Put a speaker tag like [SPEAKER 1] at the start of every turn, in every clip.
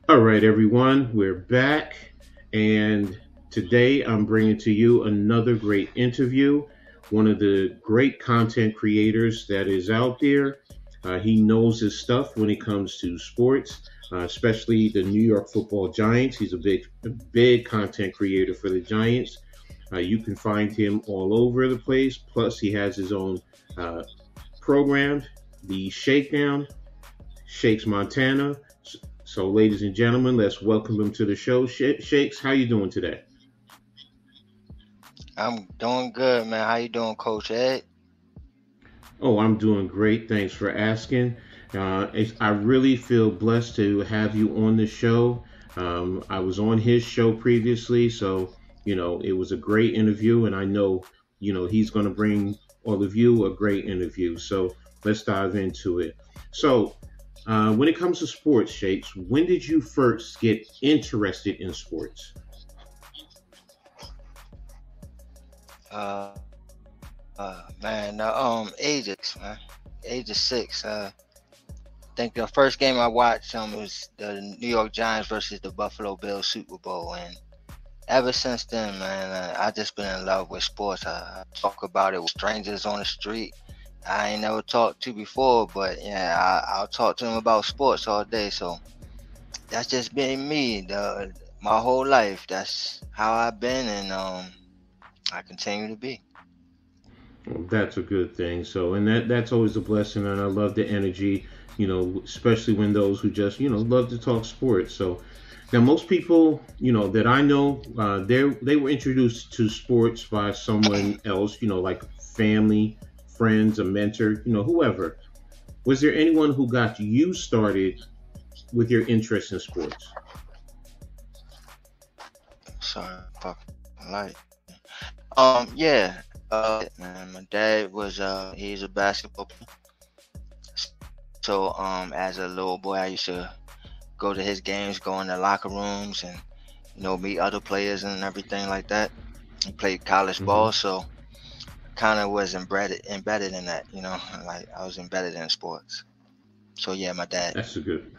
[SPEAKER 1] All right, everyone, we're back, and today I'm bringing to you another great interview. One of the great content creators that is out there. He knows his stuff when it comes to sports, especially the New York Football Giants. He's a big content creator for the Giants. You can find him all over the place. Plus, he has his own uh, program, the Shakedown, Shakes Montana. So, ladies and gentlemen, let's welcome him to the show. Shakes, how you doing today?
[SPEAKER 2] I'm doing good, man. How you doing, Coach Ed?
[SPEAKER 1] Oh, I'm doing great. Thanks for asking. I really feel blessed to have you on the show. I was on his show previously, so it was a great interview, and I know he's going to bring all of you a great interview. So let's dive into it. So, when it comes to sports, Shakes, when did you first get interested in sports?
[SPEAKER 2] Uh, man, ages, man, age of six. Think the first game I watched was the New York Giants versus the Buffalo Bills Super Bowl, and ever since then, man, I just been in love with sports. I talk about it with strangers on the street. I ain't never talked to before, but yeah, I'll talk to them about sports all day. So that's just been me, my whole life. That's how I've been, and I continue to be.
[SPEAKER 1] Well, that's a good thing. So, and that's always a blessing, and I love the energy. Especially when those who just love to talk sports. So, now most people that I know, they were introduced to sports by someone else. Like family, friends, a mentor. Whoever. Was there anyone who got you started with your interest in sports?
[SPEAKER 2] Sorry, fucking light. Yeah. Man, my dad was he's a basketball player. So as a little boy, I used to go to his games, go in the locker rooms, and meet other players and everything like that. He played college
[SPEAKER 1] Hmm.
[SPEAKER 2] ball, so kind of was embedded in that. Like I was embedded in sports. So yeah, my dad.
[SPEAKER 1] That's a good.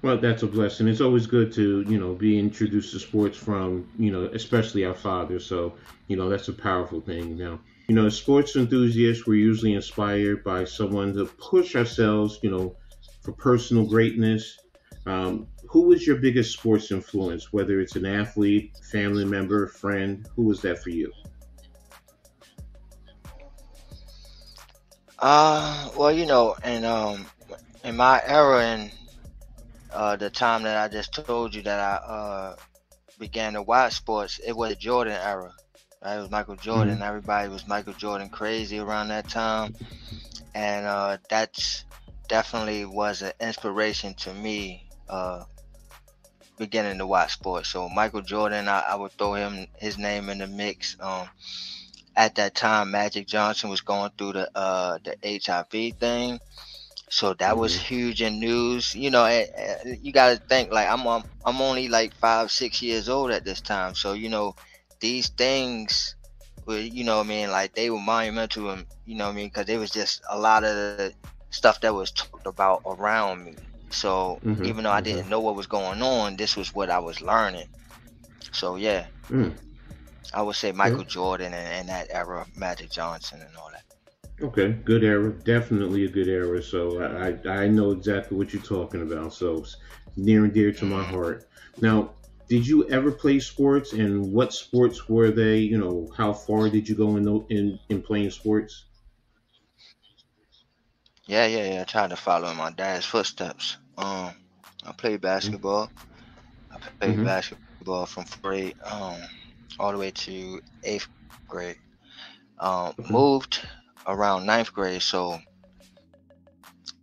[SPEAKER 1] Well, that's a blessing. It's always good to, be introduced to sports from, especially our fathers. So, that's a powerful thing. Now, as sports enthusiasts, we're usually inspired by someone to push ourselves, for personal greatness. Who was your biggest sports influence, whether it's an athlete, family member, friend? Who was that for you?
[SPEAKER 2] Well, in my era and the time that I just told you that I began to watch sports, it was the Jordan era. Right? It was Michael Jordan.
[SPEAKER 1] Hmm.
[SPEAKER 2] Everybody was Michael Jordan crazy around that time, and that's definitely was an inspiration to me. Beginning to watch sports, so Michael Jordan, I would throw his name in the mix. At that time, Magic Johnson was going through the HIV thing, so that was
[SPEAKER 1] Hmm.
[SPEAKER 2] huge in news. You got to think like I'm only like 5 6 years old at this time, so these things were, what I mean, like they were monumental, and what I mean, because it was just a lot of the stuff that was talked about around me. So
[SPEAKER 1] Hmm.
[SPEAKER 2] even though I
[SPEAKER 1] Hmm.
[SPEAKER 2] didn't know what was going on, this was what I was learning. So yeah,
[SPEAKER 1] Mm.
[SPEAKER 2] I would say
[SPEAKER 1] Okay.
[SPEAKER 2] Michael Jordan and that era, Magic Johnson and all that.
[SPEAKER 1] Okay, good era, definitely a good era. So I know exactly what you're talking about. So it's near and dear to my
[SPEAKER 2] Hmm.
[SPEAKER 1] heart. Now, did you ever play sports, and what sports were they? How far did you go in playing sports?
[SPEAKER 2] Yeah, yeah, yeah. I tried to follow in my dad's footsteps. I played basketball. I played
[SPEAKER 1] Mm-hmm.
[SPEAKER 2] basketball from 4th grade all the way to 8th grade.
[SPEAKER 1] Okay.
[SPEAKER 2] Moved around 9th grade, so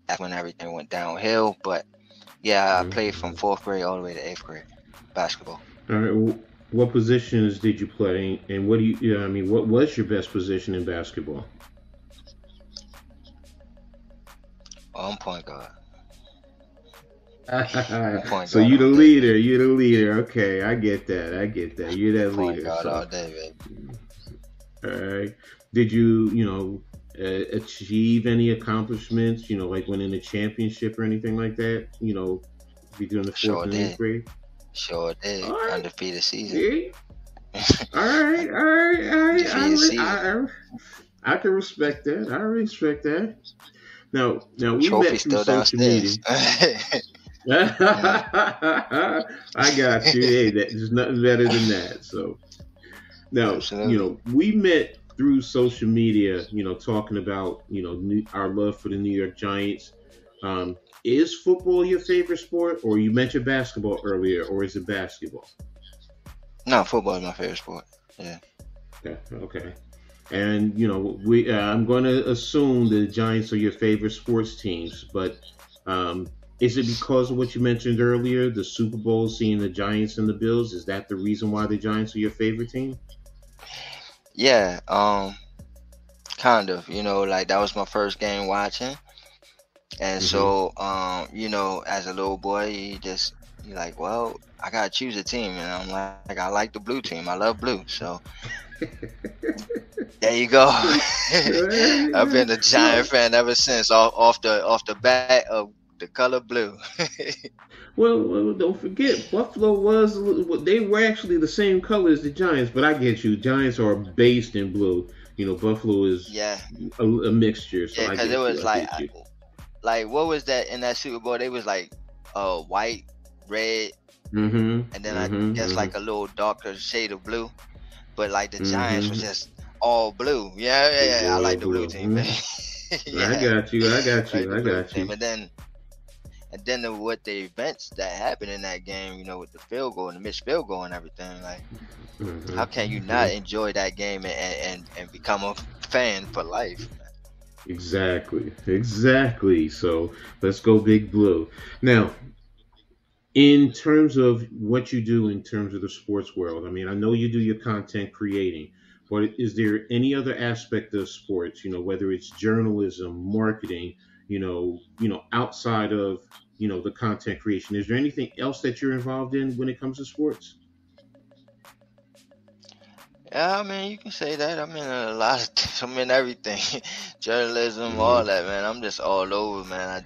[SPEAKER 2] that's when everything went downhill. But yeah, I played from
[SPEAKER 1] Mm-hmm.
[SPEAKER 2] 4th grade all the way to 8th grade basketball.
[SPEAKER 1] All right. What positions did you play, and what do you? Yeah, I mean, what was your best position in basketball?
[SPEAKER 2] I'm point guard. Point
[SPEAKER 1] So
[SPEAKER 2] guard
[SPEAKER 1] you the
[SPEAKER 2] all day,
[SPEAKER 1] leader.
[SPEAKER 2] baby.
[SPEAKER 1] You're the leader. Okay, I get that. I get that. You're that
[SPEAKER 2] Point
[SPEAKER 1] leader.
[SPEAKER 2] guard
[SPEAKER 1] So.
[SPEAKER 2] all day, baby.
[SPEAKER 1] All right. Did you, achieve any accomplishments? Like winning a championship or anything like that? between the fourth
[SPEAKER 2] Sure
[SPEAKER 1] and eighth
[SPEAKER 2] did.
[SPEAKER 1] grade?
[SPEAKER 2] Sure
[SPEAKER 1] All
[SPEAKER 2] did.
[SPEAKER 1] right.
[SPEAKER 2] Undefeated season.
[SPEAKER 1] Yeah. All right. All right. All right.
[SPEAKER 2] Undefeated season.
[SPEAKER 1] I can respect that. I respect that. Now we
[SPEAKER 2] Trophy
[SPEAKER 1] met through
[SPEAKER 2] still
[SPEAKER 1] social media.
[SPEAKER 2] downstairs. Mhm.
[SPEAKER 1] I got you. Hey, there's nothing better than that. So now,
[SPEAKER 2] Absolutely.
[SPEAKER 1] we met through social media, talking about, our love for the New York Giants. Is football your favorite sport, or you mentioned basketball earlier, or is it basketball?
[SPEAKER 2] No, football is my favorite sport. Yeah.
[SPEAKER 1] Okay, okay. And I'm going to assume the Giants are your favorite sports teams, but is it because of what you mentioned earlier, the Super Bowl, seeing the Giants and the Bills? Is that the reason why the Giants are your favorite team?
[SPEAKER 2] Yeah. Kind of. Like that was my first game watching. And
[SPEAKER 1] Hmm.
[SPEAKER 2] so, as a little boy, you're like, well, I gotta choose a team, and I'm like, I like the blue team. I love blue, so there you go. I've been a Giant
[SPEAKER 1] well,
[SPEAKER 2] fan ever since, off the bat of the color blue.
[SPEAKER 1] well, don't forget, Buffalo was they were actually the same color as the Giants, but I get you. Giants are based in blue. Buffalo is
[SPEAKER 2] Yeah,
[SPEAKER 1] a mixture, so
[SPEAKER 2] yeah,
[SPEAKER 1] I
[SPEAKER 2] because it
[SPEAKER 1] get you.
[SPEAKER 2] was
[SPEAKER 1] I get you.
[SPEAKER 2] like what was that in that Super Bowl? They was like, white, red,
[SPEAKER 1] Mm-hmm.
[SPEAKER 2] and then I
[SPEAKER 1] Mm-hmm.
[SPEAKER 2] guess
[SPEAKER 1] Mm-hmm.
[SPEAKER 2] like a little darker shade of blue. But like the Giants was
[SPEAKER 1] Mm-hmm.
[SPEAKER 2] just all blue. Yeah, yeah,
[SPEAKER 1] It
[SPEAKER 2] yeah. I like
[SPEAKER 1] was
[SPEAKER 2] the blue
[SPEAKER 1] blue.
[SPEAKER 2] team, man.
[SPEAKER 1] I
[SPEAKER 2] Yeah,
[SPEAKER 1] got you. I got
[SPEAKER 2] I like
[SPEAKER 1] you.
[SPEAKER 2] the
[SPEAKER 1] I
[SPEAKER 2] blue
[SPEAKER 1] got
[SPEAKER 2] team.
[SPEAKER 1] you.
[SPEAKER 2] And then what the events that happened in that game, with the field goal and the missed field goal and everything. Like,
[SPEAKER 1] Mm-hmm.
[SPEAKER 2] how can you
[SPEAKER 1] Mm-hmm.
[SPEAKER 2] not enjoy that game and become a fan for life?
[SPEAKER 1] Exactly. Exactly. So let's go big blue. Now, in terms of what you do in terms of the sports world, I mean, I know you do your content creating, but is there any other aspect of sports, whether it's journalism, marketing, outside of, the content creation, is there anything else that you're involved in when it comes to sports?
[SPEAKER 2] Yeah, I mean, you can say that. I'm in a lot of, I'm in everything, journalism,
[SPEAKER 1] Hmm.
[SPEAKER 2] all that, man. I'm just all over, man.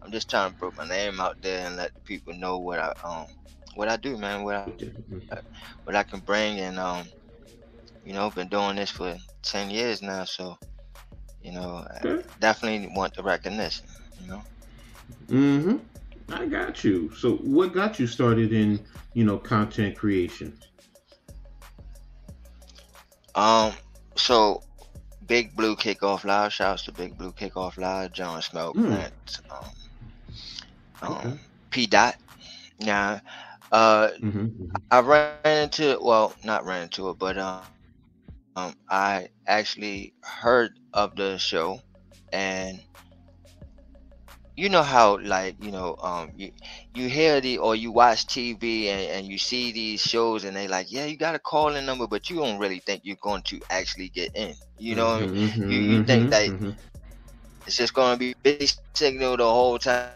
[SPEAKER 2] I'm just trying to put my name out there and let the people know what I do, man. What I can bring, and been doing this for 10 years now, so I
[SPEAKER 1] Okay.
[SPEAKER 2] definitely want the recognition. You know.
[SPEAKER 1] Hmm. I got you. So what got you started in, content creation?
[SPEAKER 2] Um, so Big Blue Kickoff Live. Shouts to Big Blue Kickoff Live. John Smell
[SPEAKER 1] Mm,
[SPEAKER 2] Grant.
[SPEAKER 1] okay.
[SPEAKER 2] P Dot. Yeah. Uh,
[SPEAKER 1] Hmm.
[SPEAKER 2] I ran into it. Well, not ran into it, but I actually heard of the show, and you know how, like, you hear or you watch TV, and you see these shows, and they like, yeah, you got a call in number, but you don't really think you're going to actually get in. You know what I mean?
[SPEAKER 1] Hmm.
[SPEAKER 2] You think
[SPEAKER 1] Hmm.
[SPEAKER 2] that
[SPEAKER 1] Hmm.
[SPEAKER 2] it's just going to be busy signal the whole time.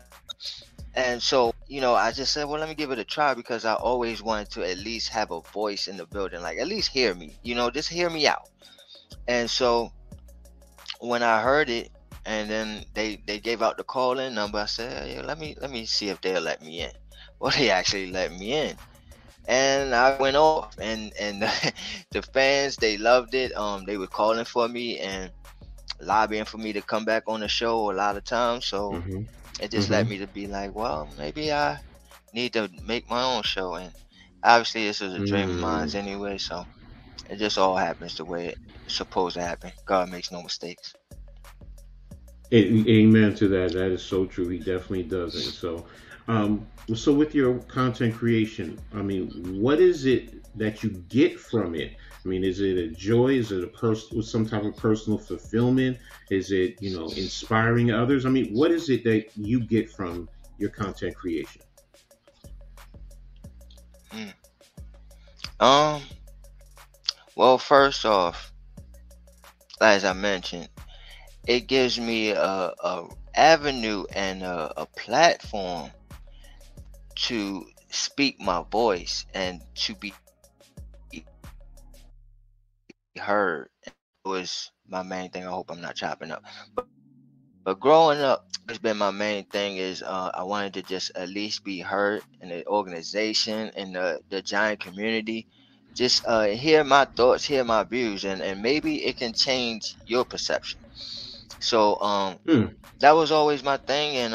[SPEAKER 2] And so, I just said, well, let me give it a try, because I always wanted to at least have a voice in the building, like at least hear me, just hear me out. And so when I heard it, and then they gave out the call in number, I said, yeah, let me see if they'll let me in. Well, they actually let me in, and I went off, and the fans, they loved it. They were calling for me and lobbying for me to come back on the show a lot of times. So
[SPEAKER 1] Hmm.
[SPEAKER 2] it just led
[SPEAKER 1] Hmm.
[SPEAKER 2] me to be like, well, maybe I need to make my own show. And obviously, this is a dream of mine
[SPEAKER 1] Mm.
[SPEAKER 2] anyway. So it just all happens the way it's supposed to happen. God makes no mistakes.
[SPEAKER 1] Amen to that. That is so true. He definitely doesn't. So with your content creation, I mean, what is it that you get from it? I mean, is it a joy? Is it some type of personal fulfillment? Is it, inspiring others? I mean, what is it that you get from your content creation?
[SPEAKER 2] Mm. Um. Well, first off, as I mentioned, it gives me a avenue and a platform to speak my voice and to be heard. Was my main thing. I hope I'm not chopping up. But growing up, it's been my main thing is I wanted to just at least be heard in the organization in the giant community. Just hear my thoughts, hear my views, and maybe it can change your perception. So
[SPEAKER 1] Mm,
[SPEAKER 2] that was always my thing, and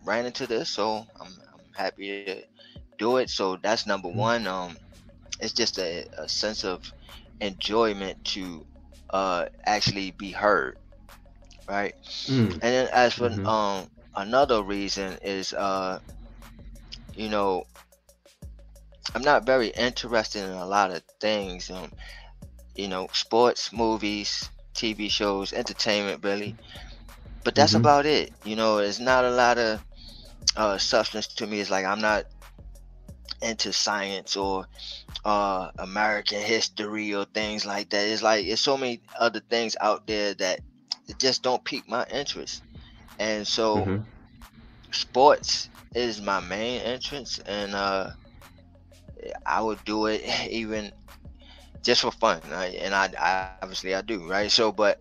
[SPEAKER 2] ran into this, so I'm happy to do it. So that's number
[SPEAKER 1] mm,
[SPEAKER 2] one. It's just a sense of enjoyment to actually be heard, right?
[SPEAKER 1] mm,
[SPEAKER 2] And then as for
[SPEAKER 1] mhm,
[SPEAKER 2] another reason is you know I'm not very interested in a lot of things, sports, movies, TV shows, entertainment, really. But that's
[SPEAKER 1] mhm,
[SPEAKER 2] about it. It's not a lot of substance to me. It's like I'm not into science or American history or things like that. It's like it's so many other things out there that it just don't pique my interest. And so
[SPEAKER 1] mhm.
[SPEAKER 2] sports is my main interest, and I would do it even just for fun, right? And I obviously I do, right? So, but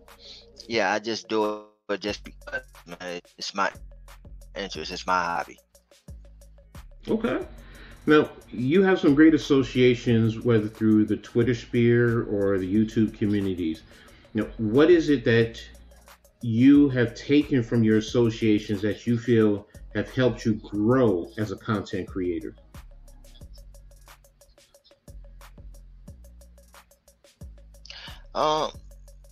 [SPEAKER 2] yeah, I just do it just because, man, it's my interest, it's my hobby.
[SPEAKER 1] Okay. Now, you have some great associations, whether through the Twitter sphere or the YouTube communities. Now, what is it that you have taken from your associations that you feel have helped you grow as a content creator?
[SPEAKER 2] Um,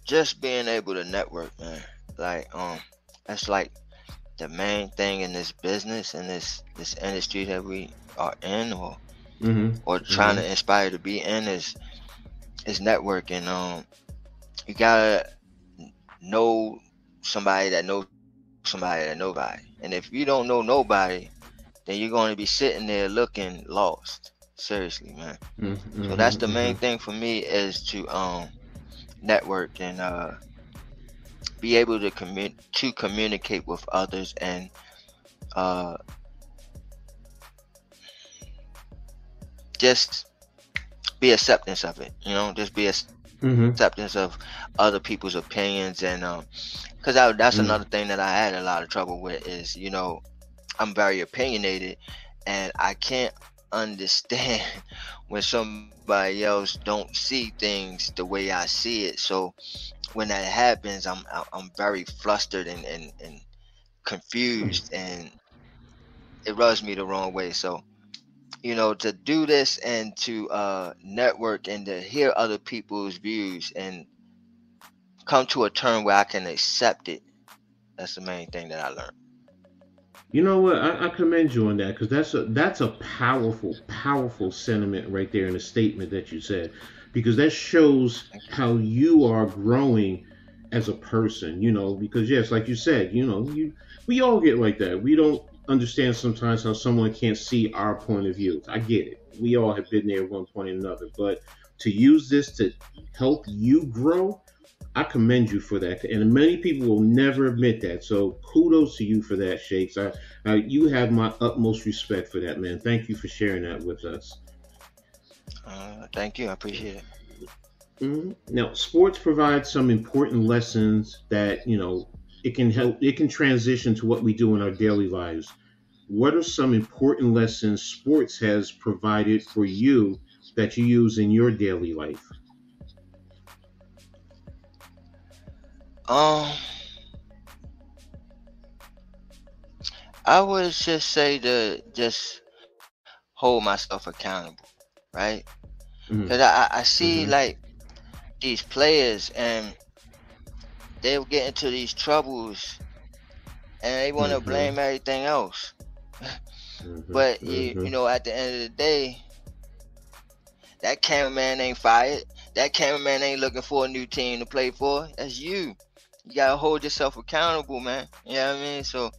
[SPEAKER 2] just being able to network, man. Like, that's like the main thing in this business and this industry that we are in,
[SPEAKER 1] Mm-hmm.
[SPEAKER 2] or trying
[SPEAKER 1] Mm-hmm.
[SPEAKER 2] to inspire to be in is networking. You gotta know somebody that knows somebody that knows somebody, and if you don't know nobody, then you're going to be sitting there looking lost. Seriously, man. So that's the
[SPEAKER 1] Mm-hmm.
[SPEAKER 2] main
[SPEAKER 1] Mm-hmm.
[SPEAKER 2] thing for me is to network and be able to communicate with others and uh just be acceptance of it. Just be acceptance of
[SPEAKER 1] Mm-hmm.
[SPEAKER 2] other people's opinions, and because that's another
[SPEAKER 1] Mm-hmm.
[SPEAKER 2] thing that I had a lot of trouble with is I'm very opinionated, and I can't understand when somebody else don't see things the way I see it. So when that happens, I'm very flustered and confused, and it rubs me the wrong way. So to do this and to network and to hear other people's views and come to a term where I can accept it. That's the main thing that I learned.
[SPEAKER 1] You know what? I commend you on that because that's a powerful, powerful sentiment right there in the statement that you said, because that shows
[SPEAKER 2] Thank you.
[SPEAKER 1] how you are growing as a person. Because yes, like you said, we all get like that. We don't understand sometimes how someone can't see our point of view. I get it. We all have been there at one point or another, but to use this to help you grow, I commend you for that, and many people will never admit that. So kudos to you for that, Shakes. You have my utmost respect for that, man. Thank you for sharing that with us.
[SPEAKER 2] Thank you. I appreciate it.
[SPEAKER 1] Mhm. Now, sports provide some important lessons that it can help. It can transition to what we do in our daily lives. What are some important lessons sports has provided for you that you use in your daily life?
[SPEAKER 2] Um, I would just say to just hold myself accountable, right? Because
[SPEAKER 1] Hmm.
[SPEAKER 2] I see
[SPEAKER 1] Hmm.
[SPEAKER 2] like these players and they'll get into these troubles and they want to
[SPEAKER 1] Hmm.
[SPEAKER 2] blame everything else.
[SPEAKER 1] Hmm.
[SPEAKER 2] But
[SPEAKER 1] Hmm.
[SPEAKER 2] at the end of the day, that cameraman ain't fired. That cameraman ain't looking for a new team to play for. That's you. You gotta hold yourself accountable, man. You know what I mean? So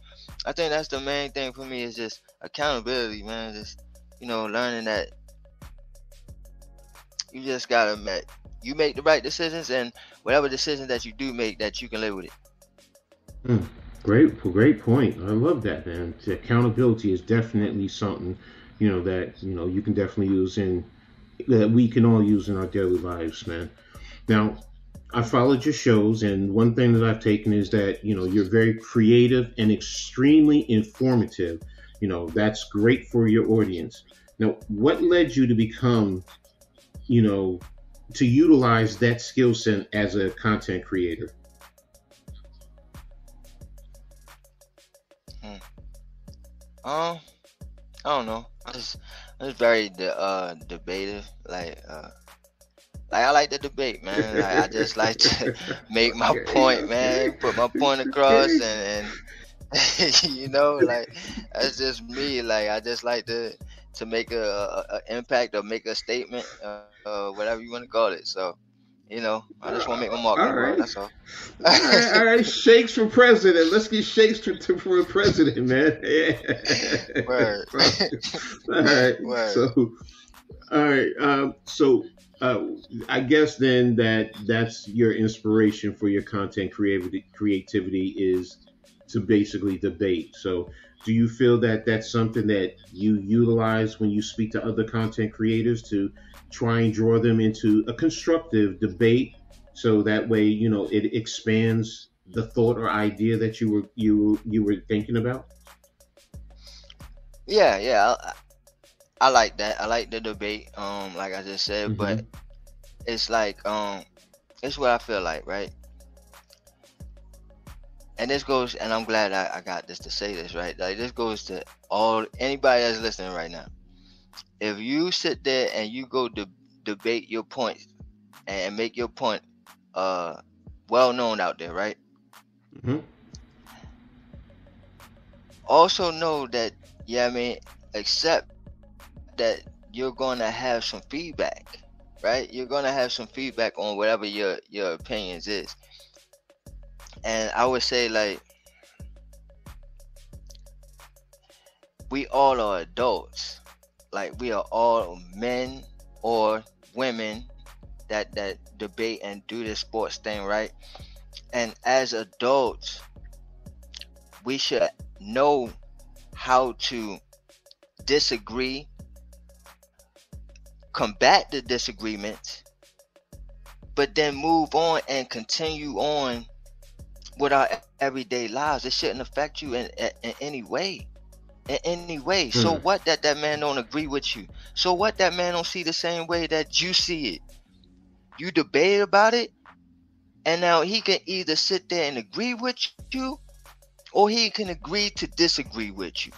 [SPEAKER 2] I think that's the main thing for me is just accountability, man. Just learning that you just gotta you make the right decisions, and whatever decision that you do make, that you can live with it.
[SPEAKER 1] Mm, great point. I love that, man. Accountability is definitely something, that you can definitely use in that we can all use in our daily lives, man. Now, I followed your shows, and one thing that I've taken is that you're very creative and extremely informative. That's great for your audience. Now, what led you to become, you know, to utilize that skill set as a content creator?
[SPEAKER 2] Hmm. Um, I don't know. I'm just very debative. Like I like to debate, man. Like I just like to make my point, man. Put my point across,
[SPEAKER 1] Okay.
[SPEAKER 2] and like that's just me. Like I just like to make a impact or make a statement, whatever you want to call it. So I just want to make my mark in
[SPEAKER 1] All
[SPEAKER 2] the world.
[SPEAKER 1] right.
[SPEAKER 2] That's all.
[SPEAKER 1] All right, all right. Shakes for president. Let's get shakes for president, man. Yeah.
[SPEAKER 2] Word.
[SPEAKER 1] All right.
[SPEAKER 2] Word.
[SPEAKER 1] So, all right. I guess then that's your inspiration for your content creativity is to basically debate. So, do you feel that that's something that you utilize when you speak to other content creators to try and draw them into a constructive debate, so that way it expands the thought or idea that you were thinking about?
[SPEAKER 2] Yeah, yeah. I like that. I like the debate. Like I just said, but
[SPEAKER 1] Hmm.
[SPEAKER 2] it's like it's what I feel like, right? And this goes, and I'm glad I got this to say this, right? Like this goes to all anybody that's listening right now. If you sit there and you go debate your point and make your point uh well known out there, right?
[SPEAKER 1] Hmm.
[SPEAKER 2] Also know that, yeah, I mean, accept that you're gonna have some feedback, right? You're gonna have some feedback on whatever your opinions is. And I would say, like, we all are adults. Like we are all men or women that debate and do this sports thing, right? And as adults, we should know how to disagree, combat the disagreements, but then move on and continue on with our everyday lives. It shouldn't affect you in any way. In any way. So
[SPEAKER 1] Hmm.
[SPEAKER 2] what that man don't agree with you? So what that man don't see the same way that you see it? You debate about it, and now he can either sit there and agree with you, or he can agree to disagree with you.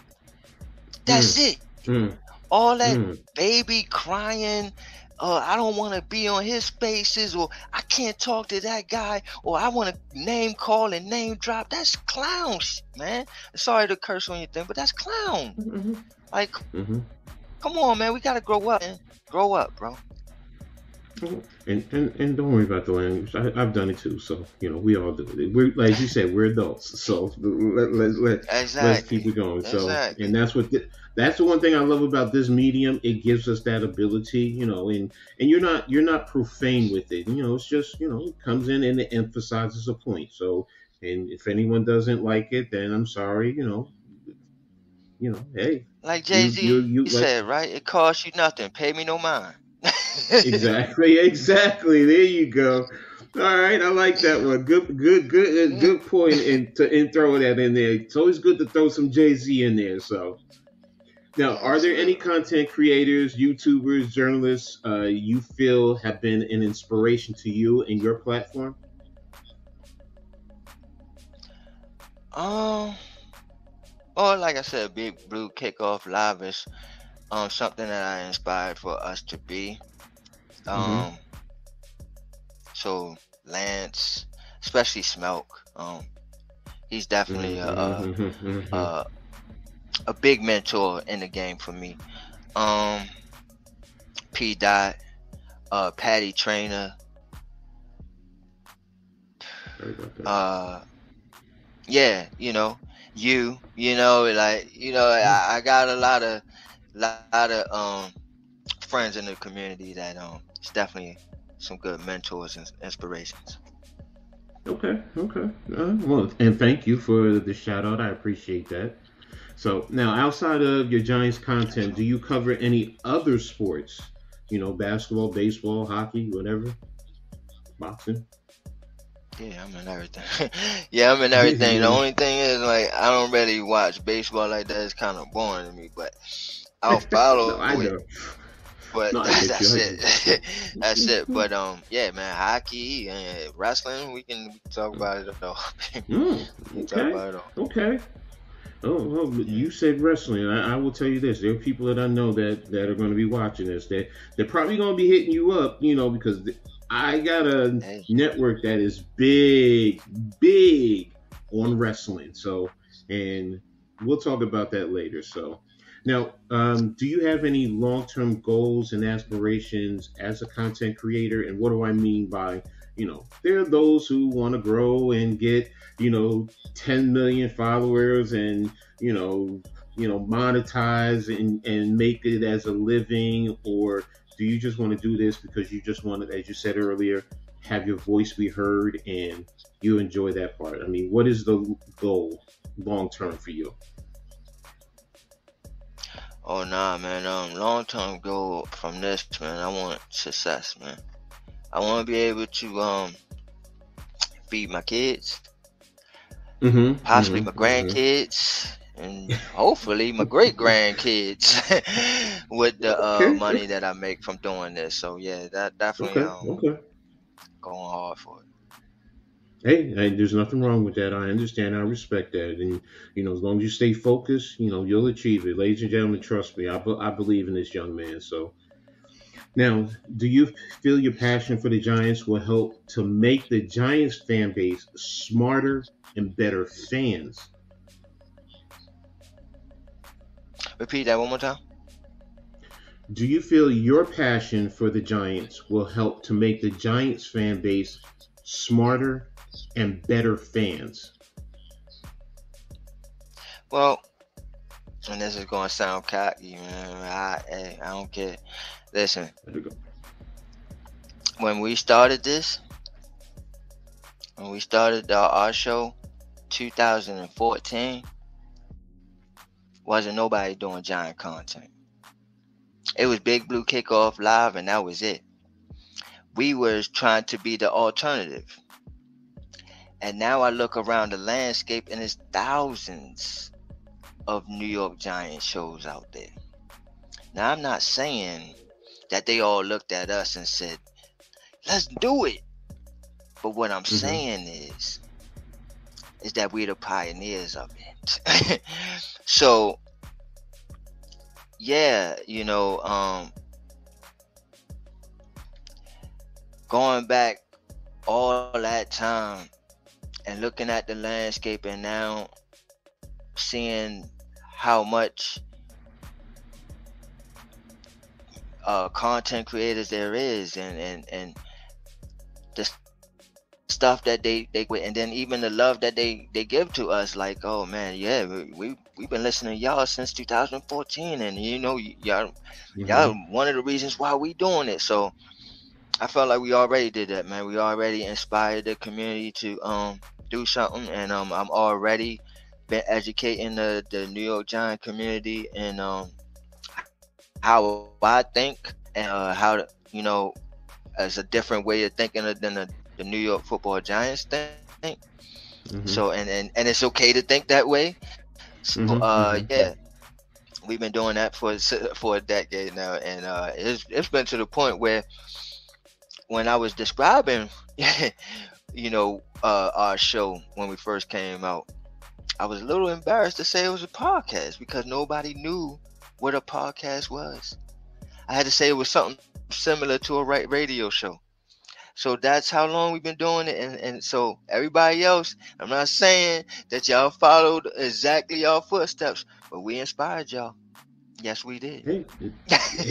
[SPEAKER 1] Hmm.
[SPEAKER 2] That's it.
[SPEAKER 1] Hmm.
[SPEAKER 2] All that
[SPEAKER 1] Hmm.
[SPEAKER 2] baby crying, I don't want to be on his spaces, or I can't talk to that guy, or I want to name call and name drop. That's clown shit, man. Sorry to curse on your thing, but that's clown.
[SPEAKER 1] Hmm.
[SPEAKER 2] Like,
[SPEAKER 1] Hmm.
[SPEAKER 2] come on, man. We gotta grow up, man. Grow up, bro.
[SPEAKER 1] And don't worry about the language. I've done it too. So we all do it. We're, like you said, we're adults. So let's keep
[SPEAKER 2] Exactly.
[SPEAKER 1] it going. So, and
[SPEAKER 2] Exactly.
[SPEAKER 1] that's the one thing I love about this medium. It gives us that ability, and you're not profane with it. It's just it comes in and it emphasizes a point. So, and if anyone doesn't like it, then I'm sorry. Hey,
[SPEAKER 2] Like Jay
[SPEAKER 1] you
[SPEAKER 2] Z
[SPEAKER 1] let.
[SPEAKER 2] said, right? It costs you nothing. Pay me no mind.
[SPEAKER 1] Exactly, exactly. There you go. All right, I like that one. Good point. And throwing that in there. It's always good to throw some Jay Z in there. So now, are there any
[SPEAKER 2] Absolutely.
[SPEAKER 1] content creators, YouTubers, journalists you feel have been an inspiration to you and your platform?
[SPEAKER 2] Um, or like I said, Big Blue Kickoff Live is something that I inspired for us to be.
[SPEAKER 1] Mm-hmm.
[SPEAKER 2] Um, so Lance, especially Smoke, he's definitely
[SPEAKER 1] Mm-hmm.
[SPEAKER 2] a a big mentor in the game for me. Um, P Dot, Patty Trainer,
[SPEAKER 1] Sorry about that.
[SPEAKER 2] uh, yeah, I got a lot of friends in the community that it's definitely some good mentors and inspirations.
[SPEAKER 1] Okay, okay. Well, and thank you for the shout out. I appreciate that. So now, outside of your Giants content, do
[SPEAKER 2] Absolutely.
[SPEAKER 1] you cover any other sports? Basketball, baseball, hockey, whatever, boxing.
[SPEAKER 2] Yeah, I'm in everything. Yeah, I'm in everything. The only thing is, like, I don't really watch baseball like that. It's kind of boring to me, but I'll
[SPEAKER 1] No,
[SPEAKER 2] follow
[SPEAKER 1] I
[SPEAKER 2] it.
[SPEAKER 1] know.
[SPEAKER 2] But
[SPEAKER 1] No, I get you.
[SPEAKER 2] that's
[SPEAKER 1] I
[SPEAKER 2] it.
[SPEAKER 1] get
[SPEAKER 2] That's it.
[SPEAKER 1] you.
[SPEAKER 2] But yeah, man, hockey and wrestling, we can talk about it all. We can talk
[SPEAKER 1] Okay.
[SPEAKER 2] about it all.
[SPEAKER 1] Okay. Oh, well,
[SPEAKER 2] Yeah.
[SPEAKER 1] you said wrestling. I will tell you this: there are people that I know that are going to be watching this. They're probably going to be hitting you up, because I got a
[SPEAKER 2] Hey.
[SPEAKER 1] network that is big, big on wrestling. So, and we'll talk about that later. So, now, do you have any long-term goals and aspirations as a content creator? And what do I mean by, there are those who want to grow and get, 10 million followers and monetize and make it as a living, or do you just want to do this because you just want to, as you said earlier, have your voice be heard and you enjoy that part? I mean, what is the goal long term for you?
[SPEAKER 2] Oh nah, man. Long term goal from this, man. I want success, man. I want to be able to feed my kids, possibly my
[SPEAKER 1] Okay.
[SPEAKER 2] grandkids, and hopefully my great grandkids with the
[SPEAKER 1] Okay.
[SPEAKER 2] money that I make from doing this. So yeah, that definitely
[SPEAKER 1] Okay. Okay.
[SPEAKER 2] going hard for it.
[SPEAKER 1] Hey, there's nothing wrong with that. I understand. I respect that. And, as long as you stay focused, you'll achieve it. Ladies and gentlemen, trust me. I believe in this young man. So, now, do you feel your passion for the Giants will help to make the Giants fan base smarter and better fans?
[SPEAKER 2] Repeat that one more time.
[SPEAKER 1] Do you feel your passion for the Giants will help to make the Giants fan base smarter and better fans?
[SPEAKER 2] Well, and this is gonna sound cocky, man. I don't care. Listen,
[SPEAKER 1] There we go.
[SPEAKER 2] when we started this, when we started our show, 2014, wasn't nobody doing giant content. It was Big Blue Kickoff Live, and that was it. We were trying to be the alternative. And now I look around the landscape, and there's thousands of New York Giants shows out there. Now, I'm not saying that they all looked at us and said, let's do it. But what I'm
[SPEAKER 1] Hmm.
[SPEAKER 2] saying is that we're the pioneers of it. So, yeah, going back all that time and looking at the landscape and now seeing how much content creators there is, and the stuff that they and then even the love that they give to us, like, oh man, yeah, we've been listening to y'all since 2014, and y'all
[SPEAKER 1] Hmm.
[SPEAKER 2] one of the reasons why we doing it. So I felt like we already did that, man. We already inspired the community to do something, and I'm already been educating the New York Giant community, and how I think, and how to, as a different way of thinking than the New York Football Giants think.
[SPEAKER 1] Hmm.
[SPEAKER 2] So and it's okay to think that way. So
[SPEAKER 1] Hmm. Hmm.
[SPEAKER 2] yeah, we've been doing that for a decade now, and it's been to the point where when I was describing, our show when we first came out, I was a little embarrassed to say it was a podcast because nobody knew what a podcast was. I had to say it was something similar to a radio show. So that's how long we've been doing it, and so everybody else, I'm not saying that y'all followed exactly our footsteps, but we inspired y'all. Yes, we did.
[SPEAKER 1] Hey,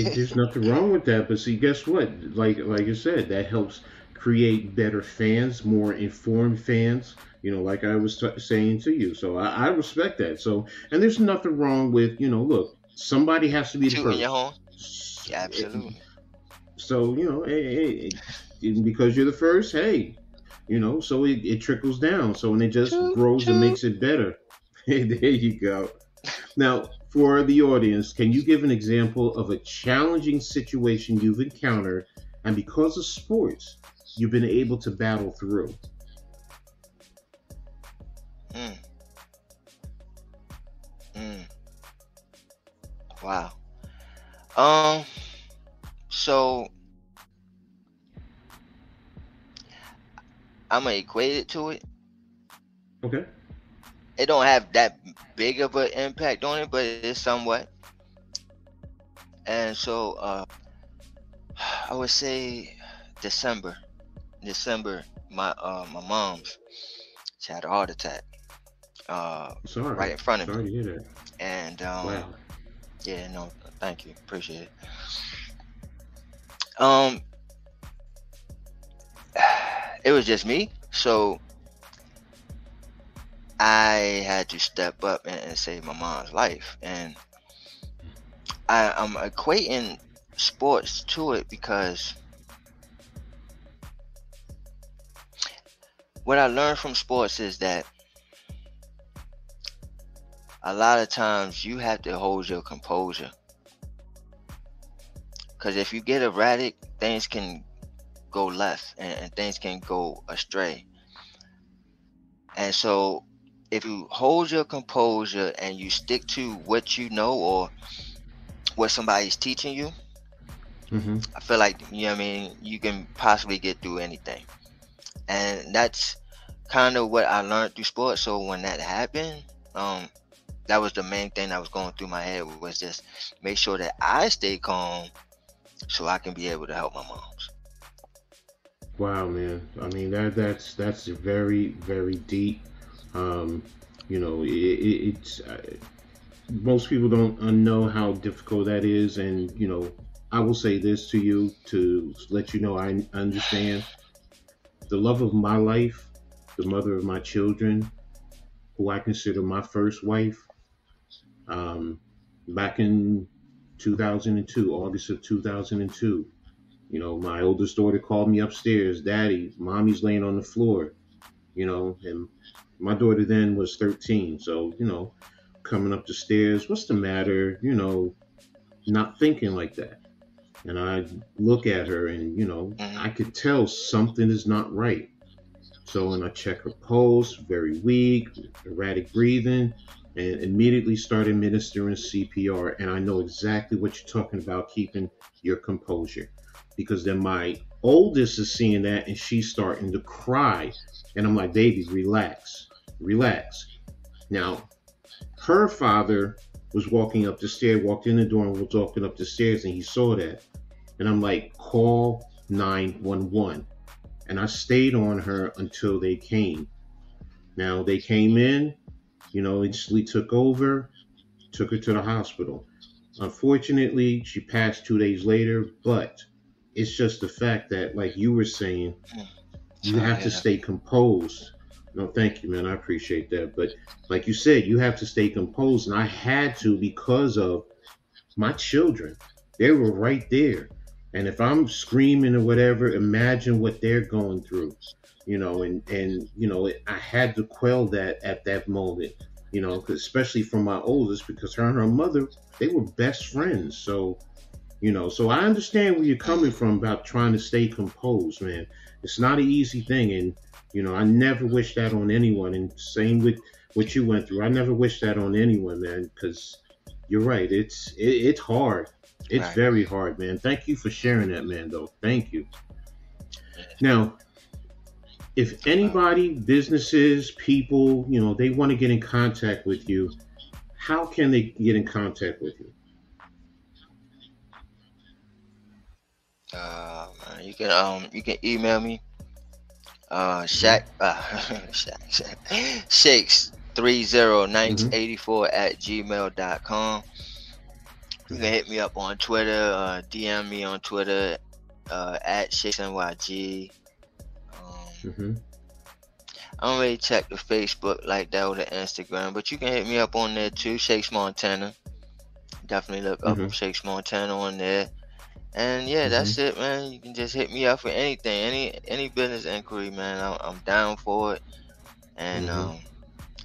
[SPEAKER 1] there's nothing wrong with that. But see, guess what? Like I said, that helps create better fans, more informed fans. Like I was saying to you. So I respect that. So, and there's nothing wrong with, look, somebody has to be the
[SPEAKER 2] Tooting your
[SPEAKER 1] first.
[SPEAKER 2] horn. Yeah, absolutely.
[SPEAKER 1] So, because you're the first, hey, so it trickles down. So, and it just
[SPEAKER 2] Toot
[SPEAKER 1] grows and
[SPEAKER 2] toot.
[SPEAKER 1] makes it better. Hey, there you go. Now, for the audience, can you give an example of a challenging situation you've encountered and because of sports, you've been able to battle through?
[SPEAKER 2] Mm, mm, wow. Um, so I'm gonna equate it to it.
[SPEAKER 1] Okay.
[SPEAKER 2] It don't have that big of an impact on it, but it's somewhat. And so, I would say December. December, my mom's, she had a heart attack, right
[SPEAKER 1] Sorry.
[SPEAKER 2] in front of me.
[SPEAKER 1] Sorry to hear that.
[SPEAKER 2] And
[SPEAKER 1] Wow.
[SPEAKER 2] yeah, no, thank you, appreciate it. Um, it was just me, so I had to step up and save my mom's life. And I'm equating sports to it because what I learned from sports is that a lot of times you have to hold your composure. Because if you get erratic, things can go left and things can go astray. And so if you hold your composure and you stick to what you know or what somebody's teaching you,
[SPEAKER 1] Mm-hmm.
[SPEAKER 2] I feel like, you know what I mean, you can possibly get through anything. And that's kind of what I learned through sports. So when that happened, that was the main thing that was going through my head, was just make sure that I stay calm so I can be able to help my moms.
[SPEAKER 1] Wow, man. I mean that's very very deep. Um, it's most people don't know how difficult that is, and I will say this to you to let you know I understand. The love of my life, the mother of my children, who I consider my first wife, um, back in 2002, August of 2002. My oldest daughter called me upstairs, Daddy, mommy's laying on the floor, and my daughter then was 13. So, coming up the stairs, what's the matter? Not thinking like that. And I look at her and, I
[SPEAKER 2] Mm-hmm.
[SPEAKER 1] could tell something is not right. So, when I check her pulse, very weak, erratic breathing, and immediately started administering CPR. And I know exactly what you're talking about, keeping your composure. Because then my oldest is seeing that and she's starting to cry. And I'm like, baby, relax, relax. Now, her father was walking up the stairs, walked in the door and was walking up the stairs, and he saw that. And I'm like, call 911. And I stayed on her until they came. Now they came in, instantly took over, took her to the hospital. Unfortunately, she passed 2 days later, but it's just the fact that, like you were saying, you
[SPEAKER 2] Sorry to
[SPEAKER 1] have
[SPEAKER 2] hear
[SPEAKER 1] to
[SPEAKER 2] that.
[SPEAKER 1] stay composed. No, thank you, man. I appreciate that. But like you said, you have to stay composed. And I had to because of my children. They were right there. And if I'm screaming or whatever, imagine what they're going through. I had to quell that at that moment, 'cause especially from my oldest, because her and her mother, they were best friends. So I understand where you're coming
[SPEAKER 2] Mm-hmm.
[SPEAKER 1] from about trying to stay composed, man. It's not an easy thing. And, I never wish that on anyone. And same with what you went through. I never wish that on anyone, man, because you're right. It's hard. It's
[SPEAKER 2] Right.
[SPEAKER 1] very hard, man. Thank you for sharing that, man, though. Thank you.
[SPEAKER 2] Yeah.
[SPEAKER 1] Now, if
[SPEAKER 2] Well,
[SPEAKER 1] anybody, businesses, people, they want to get in contact with you, how can they get in contact with you?
[SPEAKER 2] you can email me,
[SPEAKER 1] Mm-hmm.
[SPEAKER 2] shakes
[SPEAKER 1] Mm-hmm.
[SPEAKER 2] 301984 at gmail.com. You can hit me up on Twitter, DM me on Twitter, at ShakesNYG.
[SPEAKER 1] Mm-hmm.
[SPEAKER 2] I don't really check the Facebook like that or the Instagram, but you can hit me up on there too, Shakes Montana. Definitely look up
[SPEAKER 1] Mm-hmm.
[SPEAKER 2] Shakes Montana on there. And yeah,
[SPEAKER 1] Mm-hmm.
[SPEAKER 2] that's it, man. You can just hit me up for anything, any business inquiry, man. I'm down for it, and
[SPEAKER 1] Mm-hmm.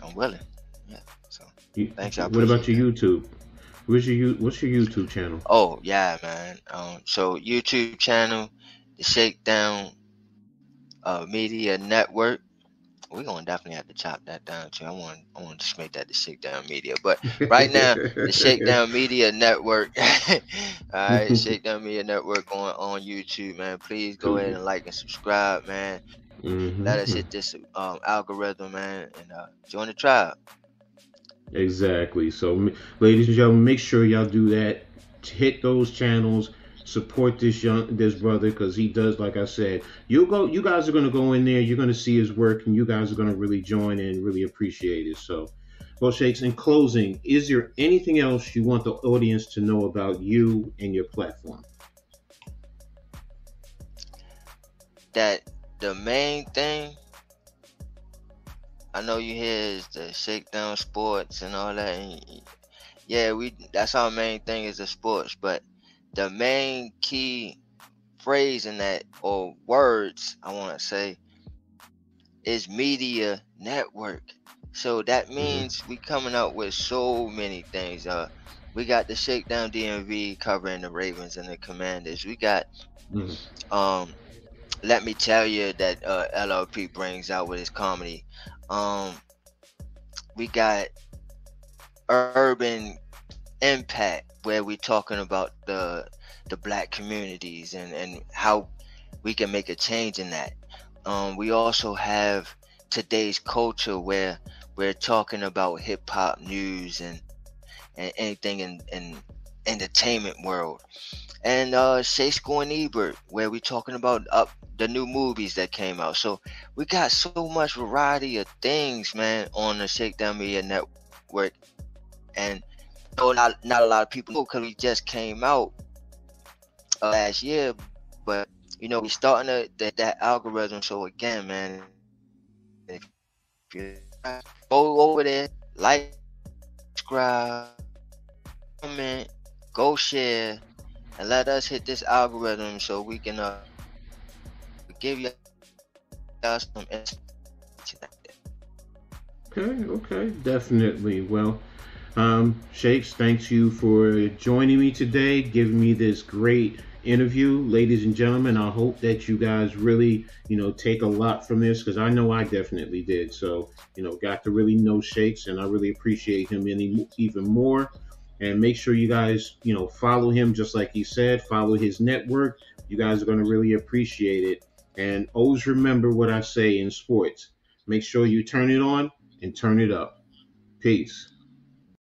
[SPEAKER 2] I'm willing. Yeah. So
[SPEAKER 1] You,
[SPEAKER 2] thanks, I
[SPEAKER 1] what about
[SPEAKER 2] appreciate that.
[SPEAKER 1] your YouTube? What's your YouTube channel?
[SPEAKER 2] Oh yeah, man. So YouTube channel, the Shakedown Media Network. we're gonna definitely have to chop that down too. I want to just make that the Shakedown Media. But right now, the Shakedown Media Network. All right, Shakedown Media Network on YouTube, man. Please go ahead
[SPEAKER 1] Cool.
[SPEAKER 2] and like and subscribe, man. Let us
[SPEAKER 1] Hmm.
[SPEAKER 2] hit this algorithm, man, and join the tribe.
[SPEAKER 1] Exactly. So, ladies and gentlemen, make sure y'all do that. Hit those channels. Support this brother because he does. Like I said, you go. You guys are gonna go in there. You're gonna see his work, and you guys are gonna really join and really appreciate it. So, well, Shakes. In closing, is there anything else you want the audience to know about you and your platform?
[SPEAKER 2] That the main thing I know you hear is the Shakedown Sports and all that. And yeah, we that's our main thing is the sports, but the main key phrase in that or words I want to say is media network. So that
[SPEAKER 1] Hmm.
[SPEAKER 2] means we coming up with so many things. We got the Shakedown DMV covering the Ravens and the Commanders. We got
[SPEAKER 1] Hmm.
[SPEAKER 2] um let me tell you that LLP brings out with his comedy. Um we got urban impact where we talking about the black communities and how we can make a change in that. We also have today's culture where we're talking about hip hop news and anything in entertainment world. And Shakespeare and Ebert, where we talking about up the new movies that came out. So we got so much variety of things, man, on the Shakedown Media Network. And though not a lot of people know because we just came out last year, but we starting that algorithm. So again, man, if you go over there, like, subscribe, comment, go share, and let us hit this algorithm so we can give you some information out there.
[SPEAKER 1] Okay. Okay. Definitely. Well, Shakes, thanks you for joining me today, giving me this great interview, ladies and gentlemen. I hope that you guys really, take a lot from this because I know I definitely did. So, got to really know Shakes, and I really appreciate him even more. And make sure you guys, follow him just like he said. Follow his network. You guys are going to really appreciate it. And always remember what I say in sports. Make sure you turn it on and turn it up. Peace.